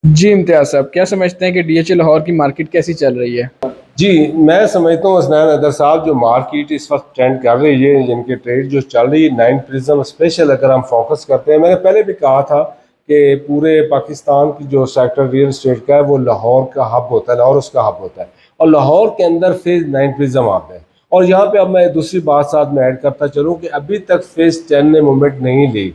जी इम्तियाज साहब, क्या समझते हैं कि डीएचए लाहौर की मार्केट कैसी चल रही है? जी, मैं समझता हूँ हसनैन अदर साहब, जो मार्केट इस वक्त ट्रेंड कर रही है, जिनके ट्रेड जो चल रही है, नाइन प्रिज्म स्पेशल अगर हम फोकस करते हैं, मैंने पहले भी कहा था कि पूरे पाकिस्तान की जो सेक्टर रियल इस्टेट का है वो लाहौर का हब होता है, लाहौर उसका हब होता है। और लाहौर के अंदर फेज़ नाइन प्रिज्म हब है। और यहाँ पे अब मैं दूसरी बात साथ में ऐड करता चलूँ कि अभी तक फेज़ 10 ने मूवमेंट नहीं ली।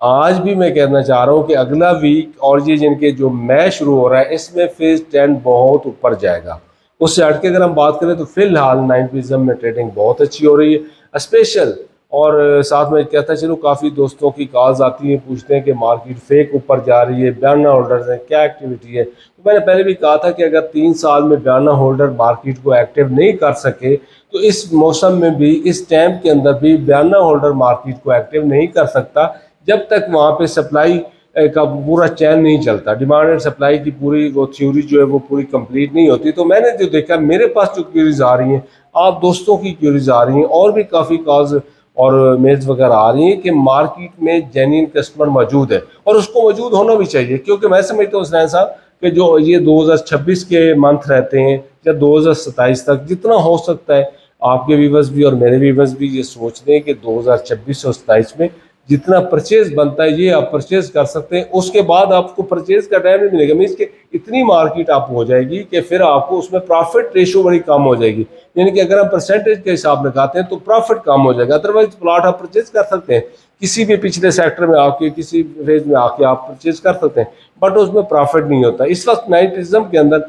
आज भी मैं कहना चाह रहा हूँ कि अगला वीक और ये जिनके जो मैच शुरू हो रहा है इसमें फेज़ 10 बहुत ऊपर जाएगा। उससे हट के अगर हम बात करें तो फिलहाल नाइन प्रिज्म में ट्रेडिंग बहुत अच्छी हो रही है स्पेशल। और साथ में कहता चलो, काफ़ी दोस्तों की कॉल्स आती हैं, पूछते हैं कि मार्केट फेक ऊपर जा रही है, बयाना होल्डर्स हैं, क्या एक्टिविटी है। तो मैंने पहले भी कहा था कि अगर 3 साल में बयाना होल्डर मार्केट को एक्टिव नहीं कर सके तो इस मौसम में भी, इस टाइम के अंदर भी बयाना होल्डर मार्केट को एक्टिव नहीं कर सकता जब तक वहाँ पे सप्लाई का पूरा चैन नहीं चलता, डिमांड एंड सप्लाई की पूरी वो थ्योरी जो है वो पूरी कंप्लीट नहीं होती। तो मैंने जो देखा, मेरे पास जो क्यूरीज आ रही हैं, आप दोस्तों की क्यूरीज आ रही हैं, और भी काफ़ी कॉल्स और मेल्स वगैरह आ रही हैं कि मार्केट में जेन्युइन कस्टमर मौजूद है, और उसको मौजूद होना भी चाहिए। क्योंकि मैं समझता हूँ हुसनैन साहब कि जो ये 2026 के मंथ रहते हैं या 2027 तक, जितना हो सकता है आपके व्यूवर्स भी और मेरे व्यूवर्स भी ये सोच रहे हैं कि 2026 और 27 में जितना परचेज बनता है ये आप परचेज कर सकते हैं। उसके बाद आपको परचेज का टाइम नहीं मिलेगा, मीन्स कि इतनी मार्केट आप हो जाएगी कि फिर आपको उसमें प्रॉफिट रेशो बड़ी कम हो जाएगी। यानी कि अगर हम परसेंटेज के हिसाब लगाते हैं तो प्रॉफिट कम हो जाएगा। अदरवाइज प्लॉट आप परचेज कर सकते हैं, किसी भी पिछले सेक्टर में आके, किसी फेज में आके आप परचेज कर सकते हैं, बट उसमें प्रॉफिट नहीं होता। इस वक्त नाइटिज्म के अंदर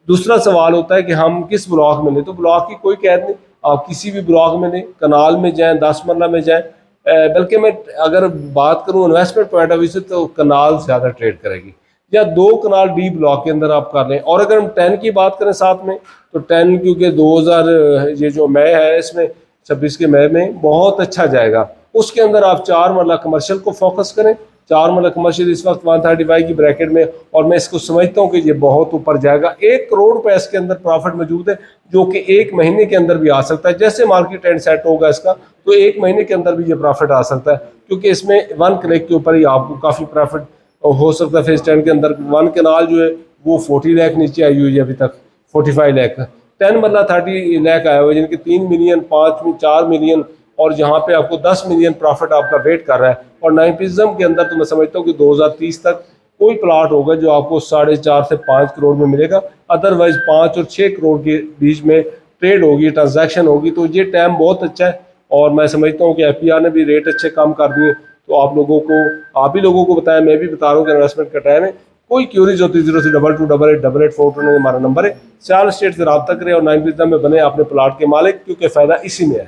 दूसरा सवाल होता है कि हम किस ब्लॉक में लें। तो ब्लॉक की कोई कैद नहीं, आप किसी भी ब्लॉक में लें, कनाल में जाएं, 10 मरला में जाएं। बल्कि मैं अगर बात करूं इन्वेस्टमेंट पॉइंट ऑफ व्यू से, तो कनाल ज़्यादा ट्रेड करेगी, या 2 कनाल डी ब्लॉक के अंदर आप कर लें। और अगर हम 10 की बात करें साथ में, तो 10 क्योंकि 2000 ये जो मई है इसमें 26 के मई में बहुत अच्छा जाएगा। उसके अंदर आप 4 मरला कमर्शियल को फोकस करें। 4 मरला कमर्शियल इस वक्त 135 की ब्रैकेट में, और मैं इसको समझता हूँ कि ये बहुत ऊपर जाएगा। 1 करोड़ रुपए इसके अंदर प्रॉफिट मौजूद है, जो कि 1 महीने के अंदर भी आ सकता है। जैसे मार्केट ट्रेंड सेट होगा इसका, तो 1 महीने के अंदर भी ये प्रॉफिट आ सकता है, क्योंकि इसमें 1 क्लिक के ऊपर ही आपको काफ़ी प्रॉफिट हो सकता है। फेज 10 के अंदर 1 कनाल जो है वो 40 लाख नीचे आई हुई है अभी तक, 45 लाख। 10 मरला 30 लाख आया हुआ है, जिनके 3 मिलियन, 5 4 मिलियन, और जहाँ पे आपको 10 मिलियन प्रॉफिट आपका वेट कर रहा है। और नाइटिज्म के अंदर तो मैं समझता हूँ कि 2030 तक कोई प्लाट होगा जो आपको 4.5 से 5 करोड़ में मिलेगा। अदरवाइज 5 और 6 करोड़ के बीच में ट्रेड होगी, ट्रांजैक्शन होगी। तो ये टाइम बहुत अच्छा है। और मैं समझता हूँ कि एफपीआर ने भी रेट अच्छे कम कर दिए। तो आप लोगों को, आप ही लोगों को बताया, मैं भी बता रहा हूँ कि इन्वेस्टमेंट का टाइम है। कोई क्यूरीज होती 0322888842 हमारा नंबर है। 4 स्टेट से रब्ता करें और 9 में बने अपने प्लाट के मालिक, क्योंकि फ़ायदा इसी में है।